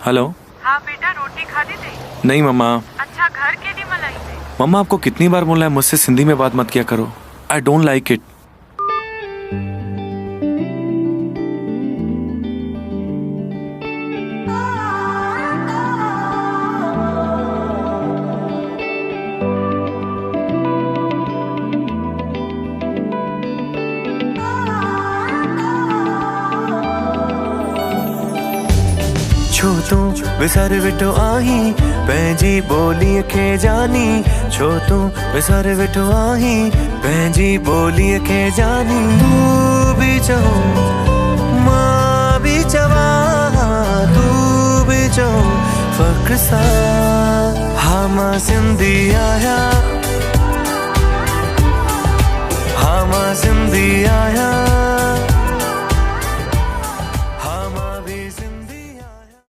Hello. हाँ बेटा, रोटी खा ली थी? नहीं मम्मा। अच्छा, घर के नहीं मलाई थे? मम्मा आपको कितनी बार बोला है मुझसे सिंधी में बात मत किया करो। I don't like it. छो तू विसर विठो आही पंहिंजी ॿोलीअ खे जानी। छो तू विसर विठो आही पंहिंजी ॿोलीअ खे जानी। तू बि चओ मां बि चवां, तू बि चओ फ़ख्र सां। हा मां सिंधी आहियां, हा मां सिंधी आहियां।